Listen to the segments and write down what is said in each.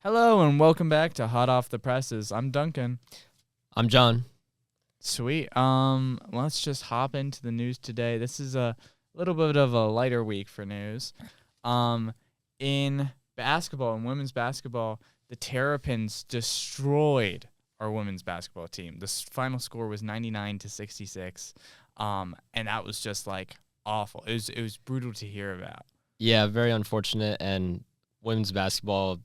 Hello and welcome back to Hot Off the Presses. I'm Duncan. I'm John. Sweet. Let's just hop into the news today. This is a little bit of a lighter week for news. In basketball and women's basketball, the Terrapins destroyed our women's basketball team. The final score was 99-66. And that was just like awful. It was brutal to hear about. Yeah, very unfortunate. And women's basketball,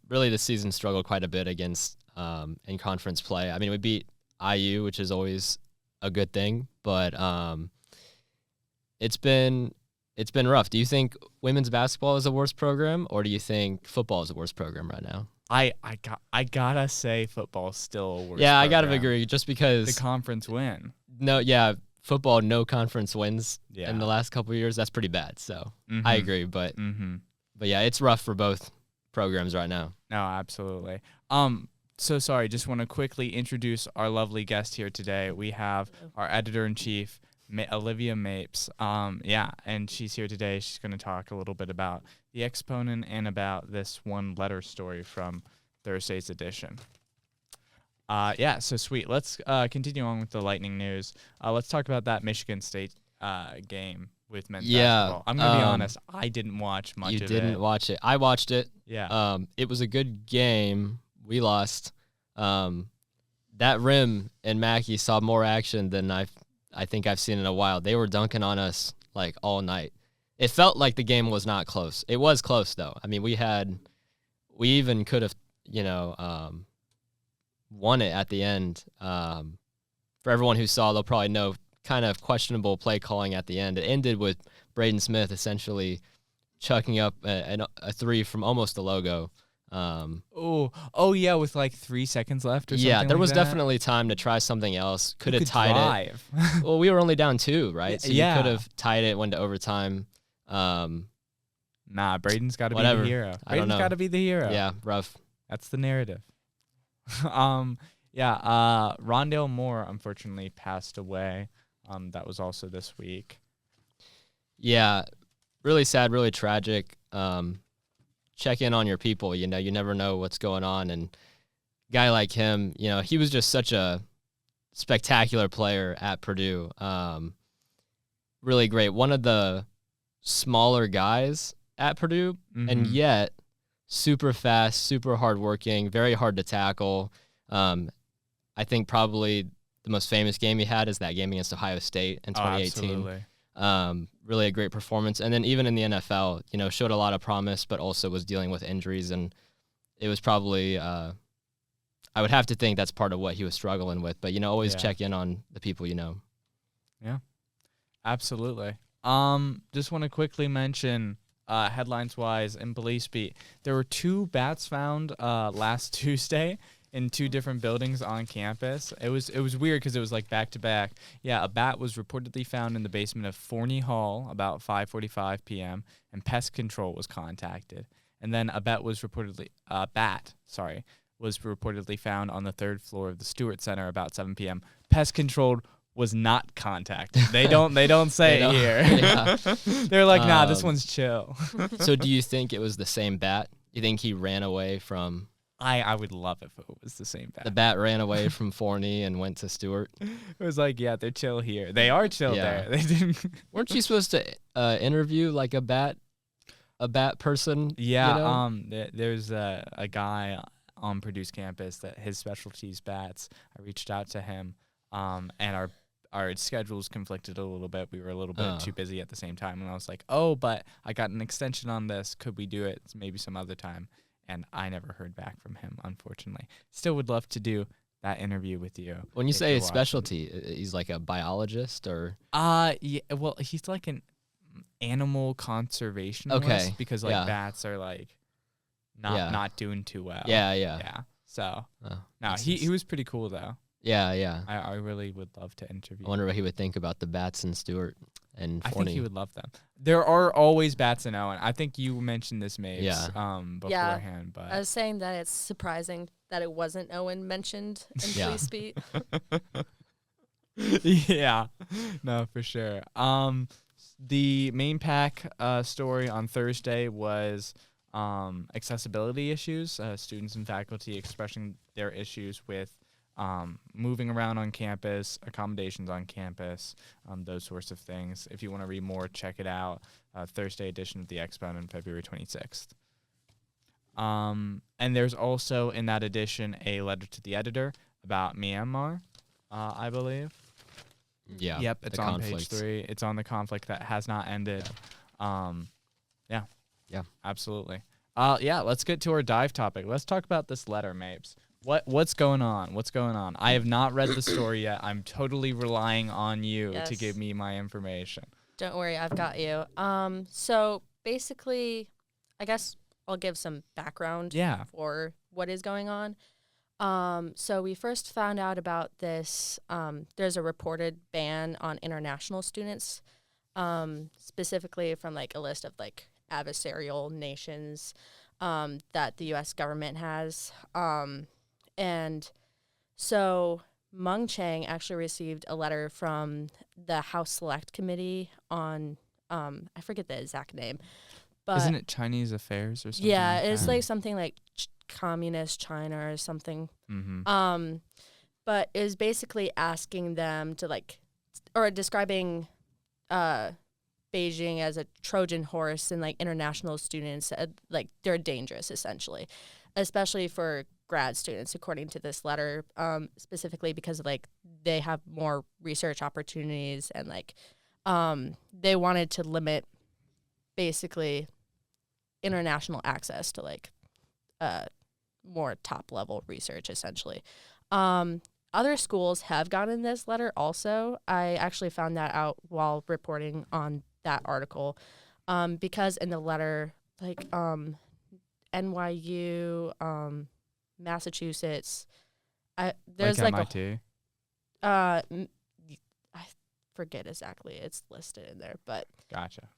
really this season struggled quite a bit against in conference play. I mean, we beat IU, which is always a good thing, but it's been rough. Do you think women's basketball is the worst program, or do you think football is the worst program right now? I gotta say football's still a worse Yeah, I program. gotta agree. Just because The conference win. football, no conference wins Yeah. in the last couple of years. That's pretty bad. So I agree, but yeah, it's rough for both programs right now. No, absolutely. So sorry, just want to quickly introduce our lovely guest here today. We have our editor-in-chief, Olivia Mapes. And she's here today. She's going to talk a little bit about the Exponent and about this one letter story from Thursday's edition. So sweet. Let's continue on with the lightning news. Let's talk about that Michigan State game with men's basketball. I'm going to be honest. I didn't watch much of it. You didn't watch it. I watched it. Yeah. It was a good game. We lost. That rim and Mackey saw more action than I think I've seen in a while. They were dunking on us like all night. It felt like the game was not close. It was close though. I mean, we even could have, won it at the end. For everyone who saw, they'll probably know kind of questionable play calling at the end. It ended with Braden Smith essentially chucking up a three from almost the logo. With like 3 seconds left or something. Yeah, there was that? Definitely time to try something else. Could have tied drive. it. Well, we were only down 2, right? So yeah. You could have tied it, went to overtime. Nah, Braden's got to be the hero. Braden's got to be the hero. Yeah, rough. That's the narrative. Rondale Moore unfortunately passed away. That was also this week. Yeah, really sad, really tragic. Check in on your people. You never know what's going on. And a guy like him, he was just such a spectacular player at Purdue. Really great. One of the smaller guys at Purdue, and yet super fast, super hardworking, very hard to tackle. I think probably the most famous game he had is that game against Ohio State in 2018. Really a great performance. And then even in the NFL, showed a lot of promise, but also was dealing with injuries. And it was probably, I would have to think that's part of what he was struggling with. But, always check in on the people you know. Yeah, absolutely. Just want to quickly mention, headlines-wise, in Police Beat, there were 2 bats found last Tuesday in 2 different buildings on campus. It was weird because it was like back to back. Yeah, a bat was reportedly found in the basement of Forney Hall about 5:45 p.m. and pest control was contacted. And then a bat was reportedly found on the 3rd floor of the Stewart Center about 7 p.m. Pest control was not contacted. They don't say it here. Yeah. They're like, nah, this one's chill. So do you think it was the same bat? You think he ran away from... I would love if it was the same bat. The bat ran away from Forney and went to Stewart. It was like, yeah, they're chill here. They are chill there. They didn't. Weren't you supposed to interview like a bat person? Yeah. There's a guy on Purdue's campus that his specialty is bats. I reached out to him, and our schedules conflicted a little bit. We were a little bit too busy at the same time, and I was like, but I got an extension on this. Could we do it maybe some other time? And I never heard back from him, unfortunately. Still would love to do that interview with you. When you say his specialty, he's like a biologist or? Yeah. Well, he's like an animal conservationist. Okay. Because bats are like not doing too well. Yeah. So he was pretty cool though. Yeah. I really would love to interview. I wonder what he would think about the bats in Stewart and Forney. I think he would love them. There are always bats in Owen. I think you mentioned this, Mapes, beforehand. But I was saying that it's surprising that it wasn't Owen mentioned in Police Beat. Yeah, no, for sure. The main pack story on Thursday was accessibility issues, students and faculty expressing their issues with moving around on campus, accommodations on campus, those sorts of things. If you want to read more, check it out. Thursday edition of the Exponent on February 26th. And there's also in that edition a letter to the editor about Myanmar, I believe. Yeah. Yep, it's on page 3. It's on the conflict that has not ended. Yeah, absolutely. Let's get to our dive topic. Let's talk about this letter, Mapes. What's going on? What's going on? I have not read the story yet. I'm totally relying on you to give me my information. Don't worry, I've got you. So basically, I guess I'll give some background for what is going on. So we first found out about this. There's a reported ban on international students, specifically from like a list of like adversarial nations that the U.S. government has. And so Mung Chang actually received a letter from the House Select Committee on, I forget the exact name. But isn't it Chinese Affairs or something? Yeah, like it's that? like something like Communist China or something. Mm-hmm. But it was basically asking them to like, or describing Beijing as a Trojan horse and like international students, like they're dangerous essentially, especially for grad students, according to this letter, specifically because of, like they have more research opportunities and like they wanted to limit basically international access to like more top level research essentially. Other schools have gotten this letter also. I actually found that out while reporting on that article, because in the letter, like NYU, Massachusetts, there's like MIT. I forget exactly. It's listed in there, but Gotcha.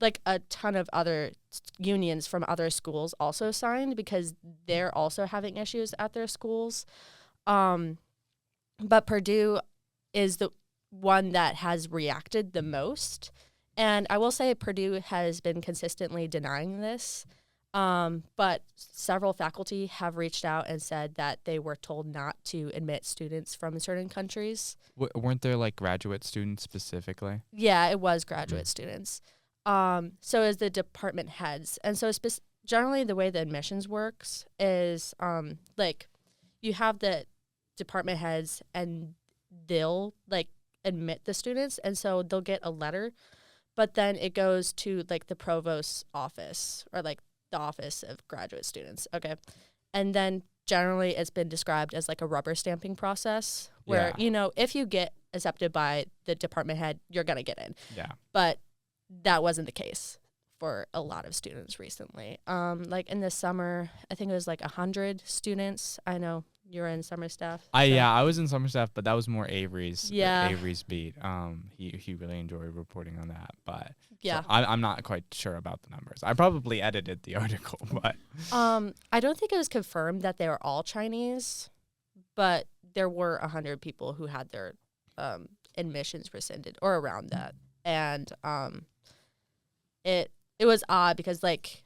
like a ton of other unions from other schools also signed because they're also having issues at their schools. But Purdue is the one that has reacted the most. And I will say Purdue has been consistently denying this. But several faculty have reached out and said that they were told not to admit students from certain countries. Weren't there like graduate students specifically? Yeah, it was graduate students. So is the department heads. And so generally the way the admissions works is like you have the department heads and they'll like admit the students, and so they'll get a letter, but then it goes to like the provost's office or like the office of graduate students. Okay. And then generally it's been described as like a rubber stamping process where, you know, if you get accepted by the department head, you're going to get in. Yeah. But that wasn't the case for a lot of students recently. Like in the summer, I think it was like 100 students. I know you were in summer staff. I was in summer staff, but that was more Avery's. Yeah. Avery's beat. He really enjoyed reporting on that, but yeah, so I'm not quite sure about the numbers. I probably edited the article, but I don't think it was confirmed that they were all Chinese, but there were 100 people who had their admissions rescinded or around that, and it was odd because like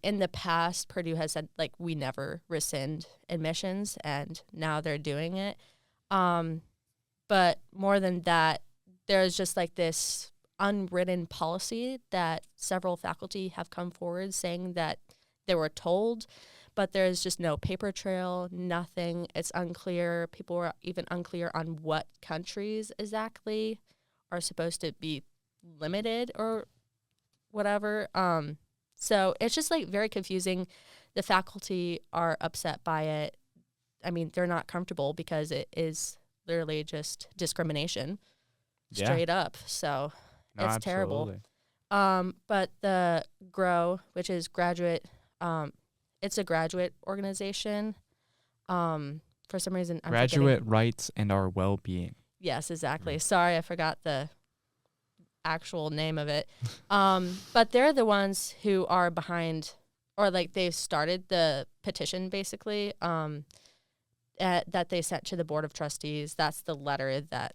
in the past Purdue has said like we never rescind admissions, and now they're doing it. But more than that, there's just like this unwritten policy that several faculty have come forward saying that they were told, but there's just no paper trail, nothing. It's unclear. People were even unclear on what countries exactly are supposed to be limited or whatever. So it's just like very confusing. The faculty are upset by it. I mean, they're not comfortable because it is literally just discrimination straight up. So no, it's absolutely. terrible. But the GROW, which is graduate, it's a graduate organization. For some reason, I'm Graduate forgetting. rights and our well-being. Yes, exactly. Sorry, I forgot the actual name of it. But they're the ones who are behind, or like they've started the petition basically, that they sent to the Board of Trustees. That's the letter that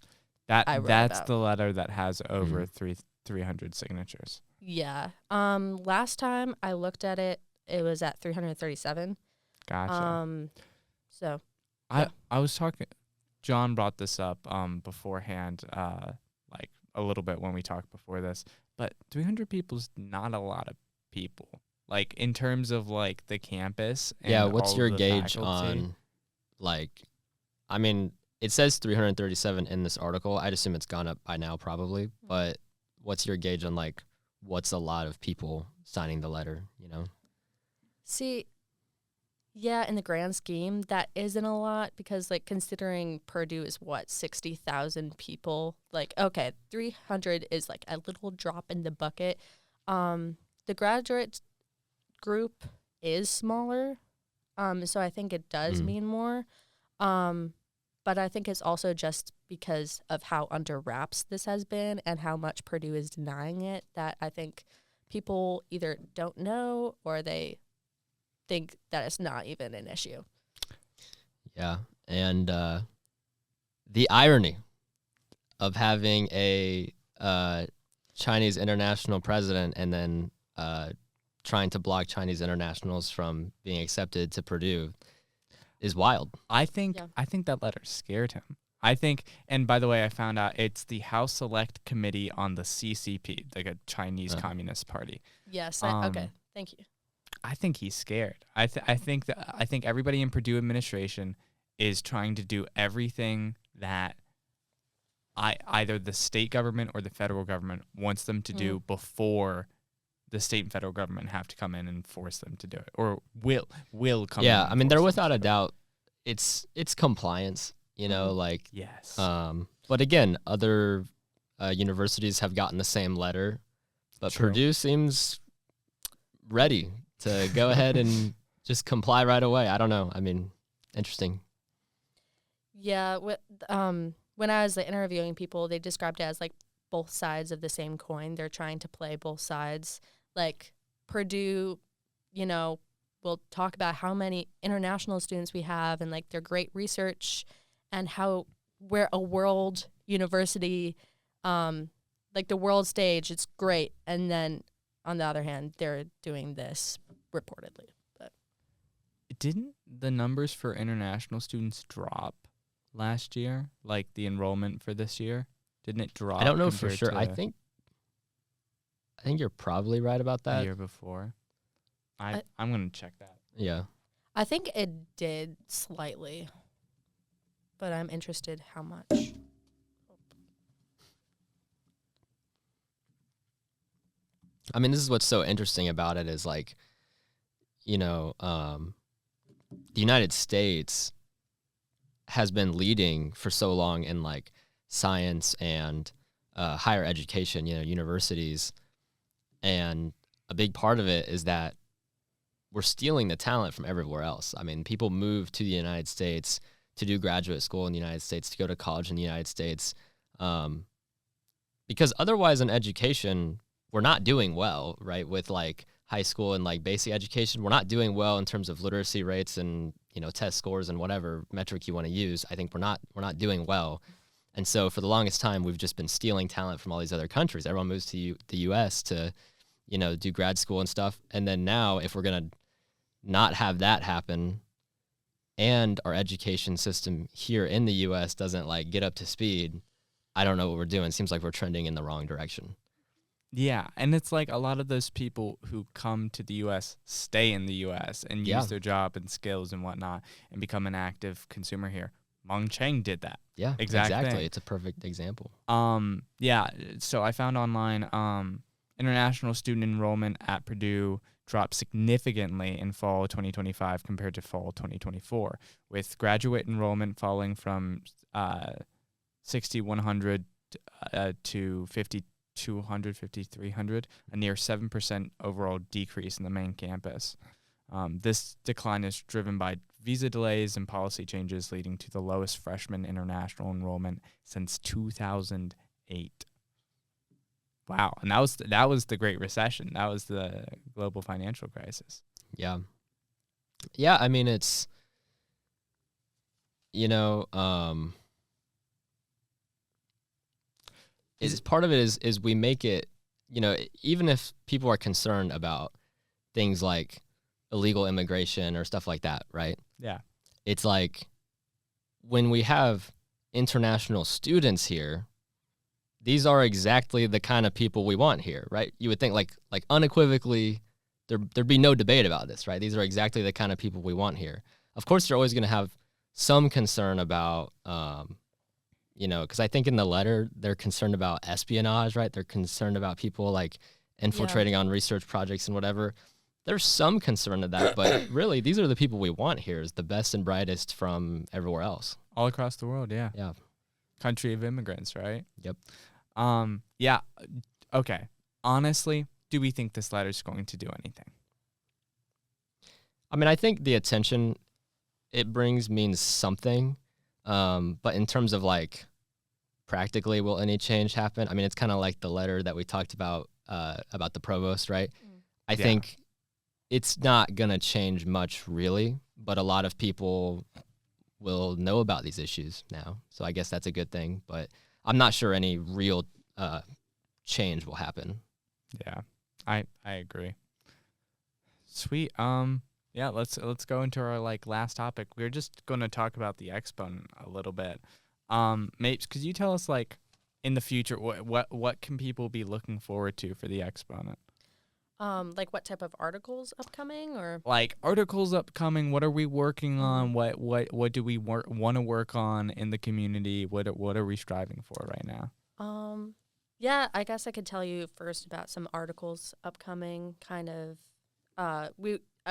I wrote That's about. the letter that has over 300 signatures. Yeah. Last time I looked at it, it was at 337. Gotcha. So I was talking. John brought this up beforehand, like a little bit when we talked before this. But 300 people is not a lot of people. Like in terms of like the campus. And Yeah, what's all your of the gauge faculty. on, like, I mean, it says 337 in this article. I'd assume it's gone up by now probably, but what's your gauge on, like, what's a lot of people signing the letter, you know? see, yeah, in the grand scheme, that isn't a lot because, like, considering Purdue is what, 60,000 people. Like, okay, 300 is like a little drop in the bucket. The graduate group is smaller, so I think it does mean more. But I think it's also just because of how under wraps this has been and how much Purdue is denying it that I think people either don't know or they think that it's not even an issue. Yeah, and the irony of having a Chinese international president and then trying to block Chinese internationals from being accepted to Purdue is wild. I think that letter scared him. I think, and by the way, I found out it's the House Select Committee on the CCP, like a Chinese Communist Party. Yes. Okay. Thank you. I think he's scared. I think everybody in Purdue administration is trying to do everything that either the state government or the federal government wants them to do before the state and federal government have to come in and force them to do it, or will come in. Yeah, and I mean, they're force them without to a do it. doubt. It's compliance, you know, like, Yes. but again, other universities have gotten the same letter, but True. Purdue seems ready to go ahead and just comply right away. I don't know. I mean, interesting. Yeah. When I was interviewing people, they described it as like both sides of the same coin. They're trying to play both sides. Like Purdue, you know, will talk about how many international students we have and like their great research and how we're a world university, like the world stage, it's great. And then on the other hand, they're doing this reportedly. But Didn't the numbers for international students drop last year? Like the enrollment for this year? Didn't it drop? I don't know for compared sure. to I think you're probably right about the that. year before. I'm gonna check that. Yeah. I think it did slightly, but I'm interested how much. I mean, this is what's so interesting about it is, like, you know, the United States has been leading for so long in, like, science and higher education, you know, universities. And a big part of it is that we're stealing the talent from everywhere else. I mean, people move to the United States to do graduate school in the United States, to go to college in the United States, because otherwise in education, we're not doing well, right? With like high school and like basic education, we're not doing well in terms of literacy rates and, you know, test scores and whatever metric you want to use. I think we're not doing well. And so for the longest time, we've just been stealing talent from all these other countries. Everyone moves to the U.S. to, you know, do grad school and stuff. And then now, if we're going to not have that happen and our education system here in the U.S. doesn't like get up to speed, I don't know what we're doing. It seems like we're trending in the wrong direction. Yeah, and it's like a lot of those people who come to the U.S. stay in the U.S. and use their job and skills and whatnot and become an active consumer here. Meng Cheng did that. Yeah, exactly. It's a perfect example. Yeah, so I found online international student enrollment at Purdue dropped significantly in fall 2025 compared to fall 2024, with graduate enrollment falling from 6,100 to 5,200, 5,300, a near 7% overall decrease in the main campus. This decline is driven by visa delays and policy changes, leading to the lowest freshman international enrollment since 2008. Wow, and that was the Great Recession. That was the global financial crisis. Yeah. Yeah, I mean, it's, you know, is part of it is we make it even if people are concerned about things like illegal immigration or stuff like that, right? Yeah. It's like when we have international students here, these are exactly the kind of people we want here, right? You would think like unequivocally there'd be no debate about this, right? These are exactly the kind of people we want here. Of course, they're always going to have some concern about, because I think in the letter, they're concerned about espionage, right? They're concerned about people like infiltrating on research projects and whatever. There's some concern of that, but really, these are the people we want here, is the best and brightest from everywhere else. All across the world, yeah. Yeah. Country of immigrants, right? Yep. Yeah. Okay. Honestly, do we think this letter is going to do anything? I mean, I think the attention it brings means something, but in terms of like practically will any change happen? I mean, it's kind of like the letter that we talked about the provost, right? I think it's not going to change much really, but a lot of people will know about these issues now. So I guess that's a good thing, but I'm not sure any real change will happen. Yeah, I agree. Sweet. Yeah, let's go into our last topic. We're just going to talk about the Exponent a little bit. Mapes, could you tell us in the future what can people be looking forward to for the Exponent? Like what type of articles upcoming, or articles upcoming? What are we working on? What do we want to work on in the community? What are we striving for right now? Yeah, I guess I could tell you first about some articles upcoming. Kind of,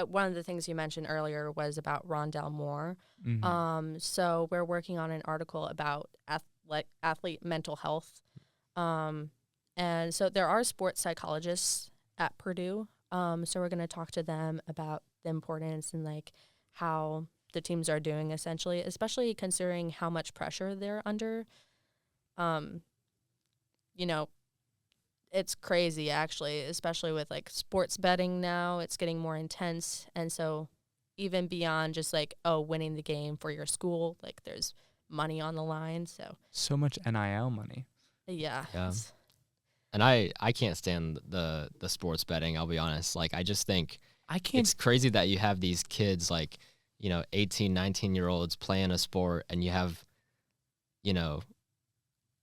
one of the things you mentioned earlier was about Rondale Moore. Mm-hmm. So we're working on an article about athlete mental health. And so there are sports psychologists at Purdue. So we're going to talk to them about the importance and how the teams are doing, essentially, especially considering how much pressure they're under. It's crazy, actually, especially with sports betting now. It's getting more intense. And so even beyond just winning the game for your school, there's money on the line. So much NIL money. Yeah. And I can't stand the sports betting, I'll be honest. I just think it's crazy that you have these kids 18, 19-year-olds playing a sport, and you have,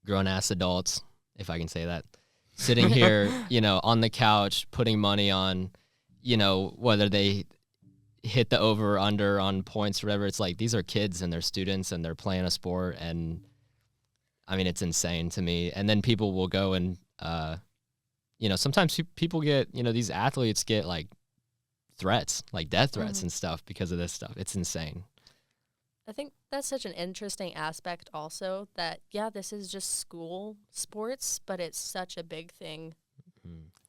grown-ass adults, if I can say that, sitting here, on the couch, putting money on, whether they hit the over or under on points or whatever. It's these are kids and they're students and they're playing a sport, and I mean, it's insane to me. And then people will go and, sometimes people get, these athletes get threats, death threats and stuff because of this stuff. It's insane. I think that's such an interesting aspect also, that, this is just school sports, but it's such a big thing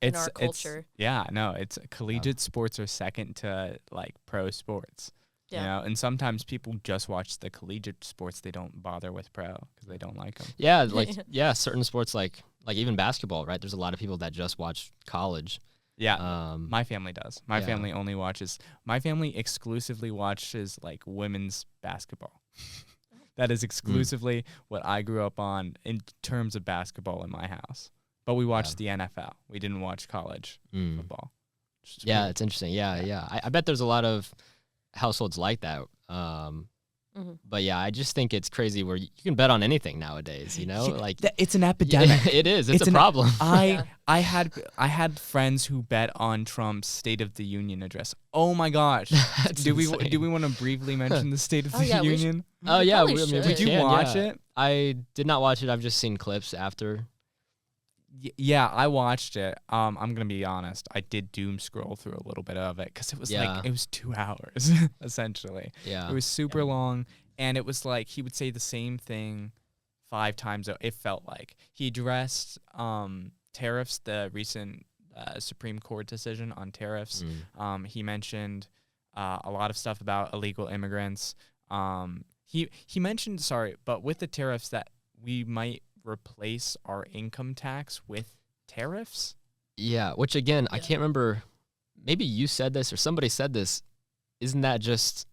in our culture. It's collegiate sports are second to pro sports. Yeah. And sometimes people just watch the collegiate sports. They don't bother with pro because they don't like them. Yeah, certain sports like even basketball, right? There's a lot of people that just watch college. Yeah, my family does. My family exclusively watches women's basketball. That is exclusively what I grew up on in terms of basketball in my house. But we watched the NFL. We didn't watch college football. Yeah, it's interesting. Yeah. I bet there's a lot of households like that. But yeah, I just think it's crazy where you can bet on anything nowadays, it's an epidemic. It is. It's a problem. I had friends who bet on Trump's State of the Union address. Oh my gosh. Do we want to briefly mention the State of the Union? Did you watch it? I did not watch it. I've just seen clips after. Yeah, I watched it. I'm gonna be honest. I did doom scroll through a little bit of it because it was it was 2 hours essentially. Yeah, it was super long, and it was he would say the same thing 5 times. It felt like he addressed tariffs, the recent Supreme Court decision on tariffs. He mentioned a lot of stuff about illegal immigrants. He mentioned but with the tariffs that we might replace our income tax with tariffs. Yeah, which again, I can't remember. Maybe you said this or somebody said this. Isn't that just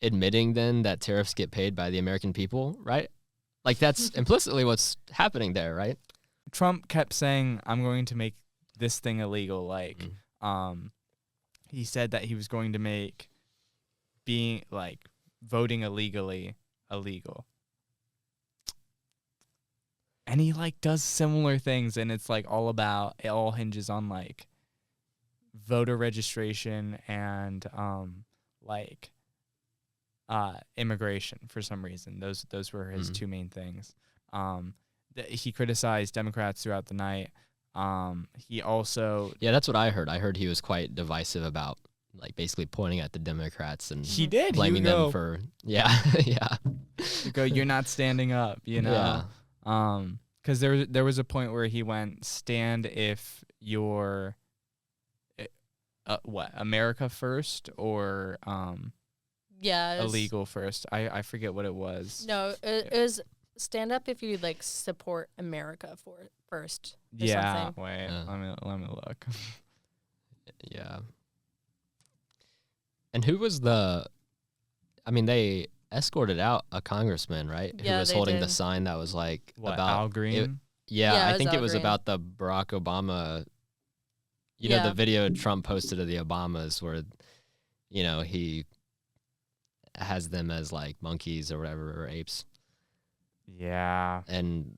admitting then that tariffs get paid by the American people, right? That's implicitly what's happening there, right? Trump kept saying, I'm going to make this thing illegal. Like, he said that he was going to make voting illegally illegal. And he like does similar things, and it's like it all hinges on like voter registration and immigration for some reason. Those were his two main things. He criticized Democrats throughout the night. He also that's what I heard. I heard he was quite divisive about like basically pointing at the Democrats and he did blaming them for yeah. You go, you're not standing up, you know. Yeah. Because there was a point where he went, stand if you're America first or illegal first. I forget what it was. No, it was stand up if you like support America first. Yeah, something. wait, let me look. Yeah. And who was they escorted out a congressman, right? Yeah, who was they holding did. the sign that was like What, about Al Green? I think Al it was Green. about the Barack Obama. You know, the video Trump posted of the Obamas where, you know, he has them as like monkeys or whatever, or apes. Yeah. And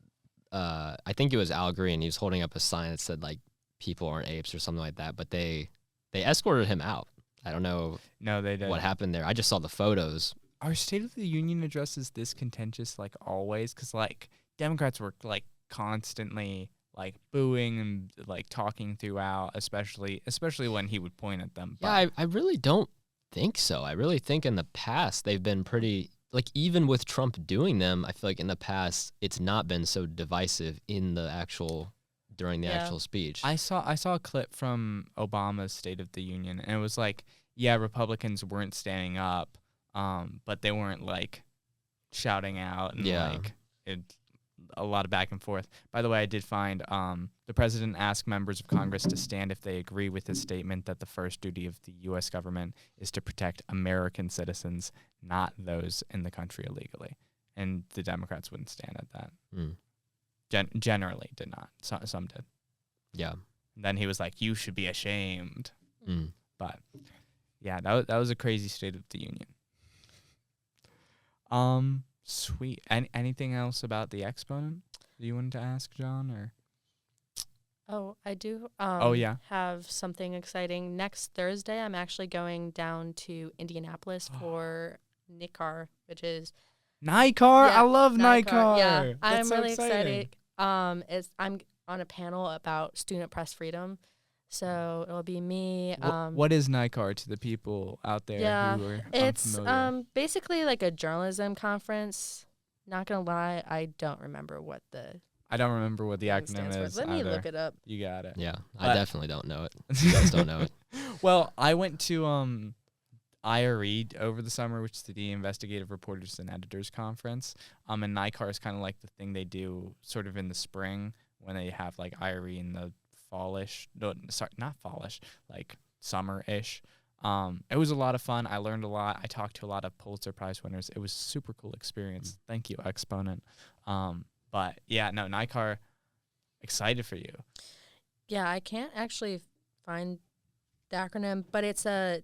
I think it was Al Green. He was holding up a sign that said like people aren't apes or something like that. But they escorted him out. I don't know. No, they didn't. What happened there? I just saw the photos. Our State of the Union address is this contentious, like always, because like Democrats were like constantly like booing and like talking throughout, especially when he would point at them. Yeah, I really don't think so. I really think in the past they've been pretty like even with Trump doing them. I feel like in the past it's not been so divisive during the actual speech. I saw a clip from Obama's State of the Union, and it was like, yeah, Republicans weren't standing up, but they weren't like shouting out and like a lot of back and forth. By the way, I did find the president asked members of Congress to stand if they agree with his statement that the first duty of the U.S. government is to protect American citizens, not those in the country illegally. And the Democrats wouldn't stand at that. Generally did not. Some did. Yeah. And then he was like, you should be ashamed. Mm. But yeah, that was a crazy State of the Union. Sweet. Anything else about the Exponent that you wanted to ask, John? Or Oh, I do. Have something exciting next Thursday. I'm actually going down to Indianapolis for NICAR, which is NICAR. Yeah, I love NICAR. Yeah, I'm That's so really exciting. excited. I'm on a panel about student press freedom, so it'll be me. What is NICAR to the people out there who are it's unfamiliar? basically like a journalism conference. Not gonna lie, I don't remember what the acronym stands is. for. Let me either. look it up. You got it. Yeah, But- I definitely don't know it. You guys don't know it. Well, I went to IRE over the summer, which is the Investigative Reporters and Editors Conference. And NICAR is kind of like the thing they do sort of in the spring when they have like IRE in the fallish. No, sorry, not fallish, like summer-ish. It was a lot of fun. I learned a lot. I talked to a lot of Pulitzer Prize winners. It was a super cool experience. Thank you, Exponent. But yeah, no, NICAR, excited for you. Yeah, I can't actually find the acronym, but it's a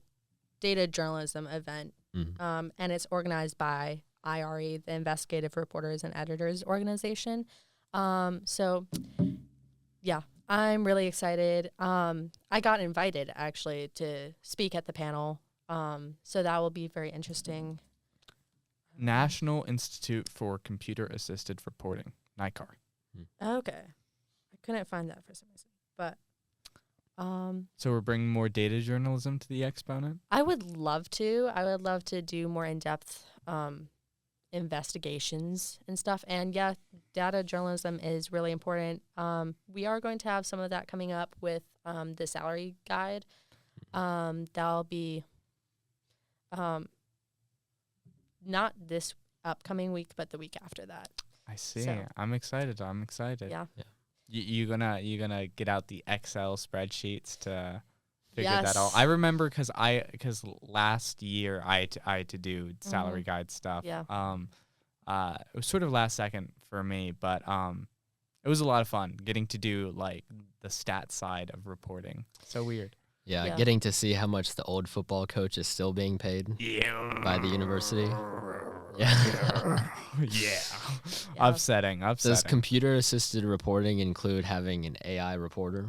data journalism event, and it's organized by IRE, the Investigative Reporters and Editors Organization. So, yeah, I'm really excited. I got invited, actually, to speak at the panel, so that will be very interesting. National Institute for Computer Assisted Reporting, NICAR. Okay. I couldn't find that for some reason, but So we're bringing more data journalism to the Exponent? I would love to. I would love to do more in-depth investigations and stuff. And yeah, data journalism is really important. We are going to have some of that coming up with the salary guide. That'll be not this upcoming week, but the week after that. I see. So. I'm excited. Yeah. You gonna get out the Excel spreadsheets to figure Yes. that out? I remember because last year I had to do salary guide stuff. Yeah. It was sort of last second for me, but it was a lot of fun getting to do like the stat side of reporting. So weird. Yeah, getting to see how much the old football coach is still being paid by the university. Yeah. Yeah. Upsetting. Does computer-assisted reporting include having an AI reporter?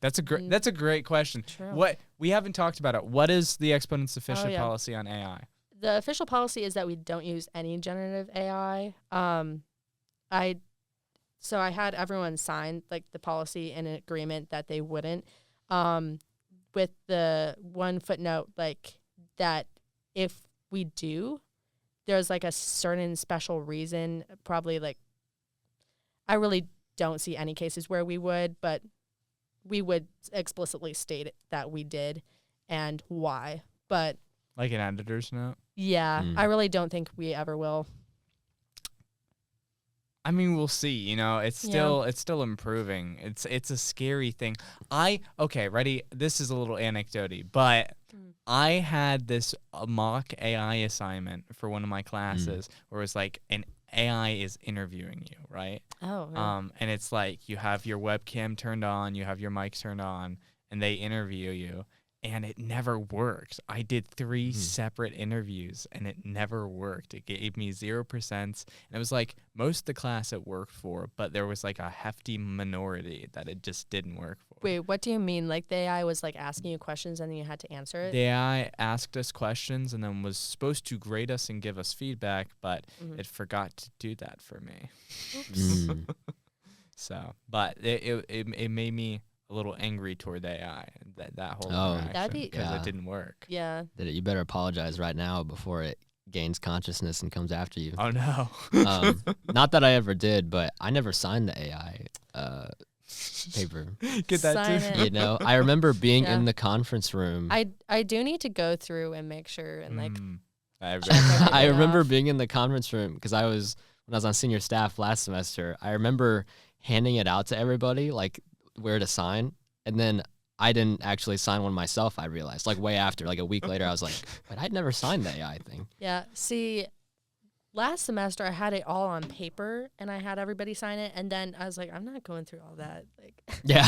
That's a great question. True. What we haven't talked about it. What is the Exponent's official yeah. policy on AI? The official policy is that we don't use any generative AI. So I had everyone sign like the policy and an agreement that they wouldn't, with the one footnote like that if we do, there's like a certain special reason. Probably like I really don't see any cases where we would, but we would explicitly state that we did and why. But like an editor's note? Yeah, I really don't think we ever will. I mean, we'll see. You know, it's still improving. It's a scary thing. Okay, ready? This is a little anecdote, but I had this mock AI assignment for one of my classes where it was like an AI is interviewing you, right? Oh. Really? And it's like you have your webcam turned on, you have your mic turned on, and they interview you. And it never worked. I did 3 separate interviews, and it never worked. It gave me 0%. And it was like most of the class it worked for, but there was like a hefty minority that it just didn't work for. Wait, what do you mean? Like the AI was like asking you questions and then you had to answer it? The AI asked us questions and then was supposed to grade us and give us feedback, but it forgot to do that for me. So, but it made me a little angry toward the AI, that whole interaction, because it didn't work. Yeah. You better apologize right now before it gains consciousness and comes after you. Oh, no. Not that I ever did, but I never signed the AI paper. Get that too. You know, I remember being in the conference room. I do need to go through and make sure and like. I remember being in the conference room because when I was on senior staff last semester, I remember handing it out to everybody, like where to sign, and then I didn't actually sign one myself. I realized like way after, like a week later, I was like, but I'd never signed the AI thing. Yeah. See, last semester I had it all on paper and I had everybody sign it, and then I was like, I'm not going through all that. Like, yeah.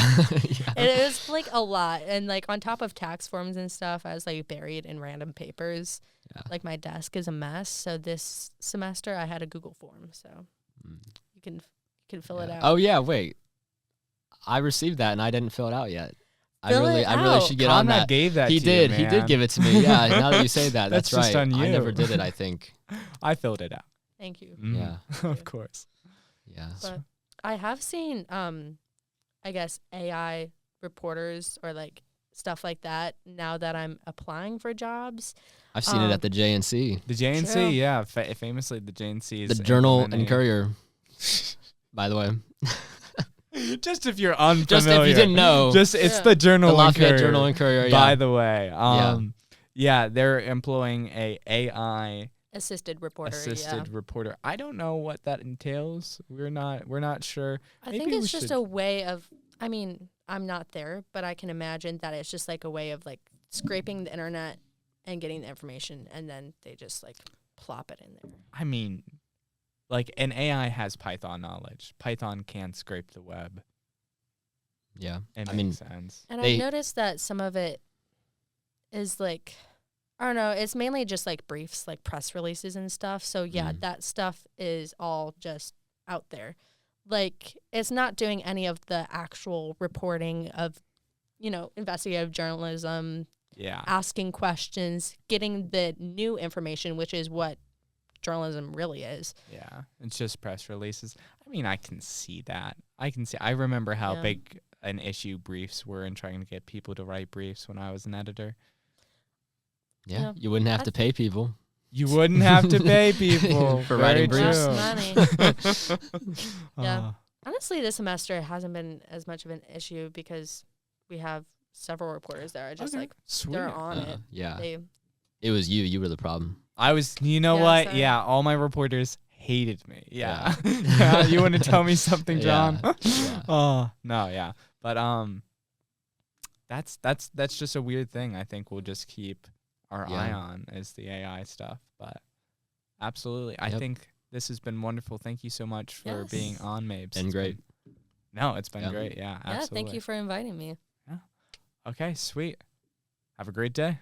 It was like a lot, and like on top of tax forms and stuff, I was like buried in random papers. Yeah. Like my desk is a mess. So this semester I had a Google form, so you can fill it out. Oh yeah, wait. I received that and I didn't fill it out yet. I really should get on that. Gave that he to did. You, he did give it to me. Yeah. Now that you say that, that's right. Just on you. I never did it. I think I filled it out. Thank you. Yeah. Of course. Yeah. But I have seen, I guess AI reporters or like stuff like that. Now that I'm applying for jobs, I've seen it at the JNC. The JNC, True. yeah. Famously, the JNC is the Journal and Courier. By the way. Just if you're unfamiliar. Just if you didn't know. It's the Journal the and Courier. Lafayette Journal and Courier, By the way. Yeah, they're employing a AI assisted reporter. reporter. I don't know what that entails. We're not sure. I think it's just a way of, I mean, I'm not there, but I can imagine that it's just like a way of like scraping the internet and getting the information, and then they just like plop it in there. I mean, like an AI has Python knowledge. Python can scrape the web. Yeah. It makes sense. And I've noticed that some of it is like, I don't know, it's mainly just like briefs, like press releases and stuff. So yeah, that stuff is all just out there. Like it's not doing any of the actual reporting of, investigative journalism. Yeah. Asking questions, getting the new information, which is what journalism really is. Yeah. It's just press releases. I mean, I can see that. I remember how big an issue briefs were in trying to get people to write briefs when I was an editor. Yeah. You wouldn't have to pay people. You wouldn't have to pay people for writing briefs. Yeah. Honestly, this semester hasn't been as much of an issue because we have several reporters that are just they're on it. Yeah. It was you. You were the problem. I was, what? Sorry. Yeah, all my reporters hated me. Yeah. You want to tell me something, John? Yeah. Oh, no, yeah. But that's just a weird thing I think we'll just keep our eye on is the AI stuff. But absolutely. I think this has been wonderful. Thank you so much for being on Mapes. And great. No, it's been great. Yeah, absolutely. Yeah, thank you for inviting me. Yeah. Okay, sweet. Have a great day.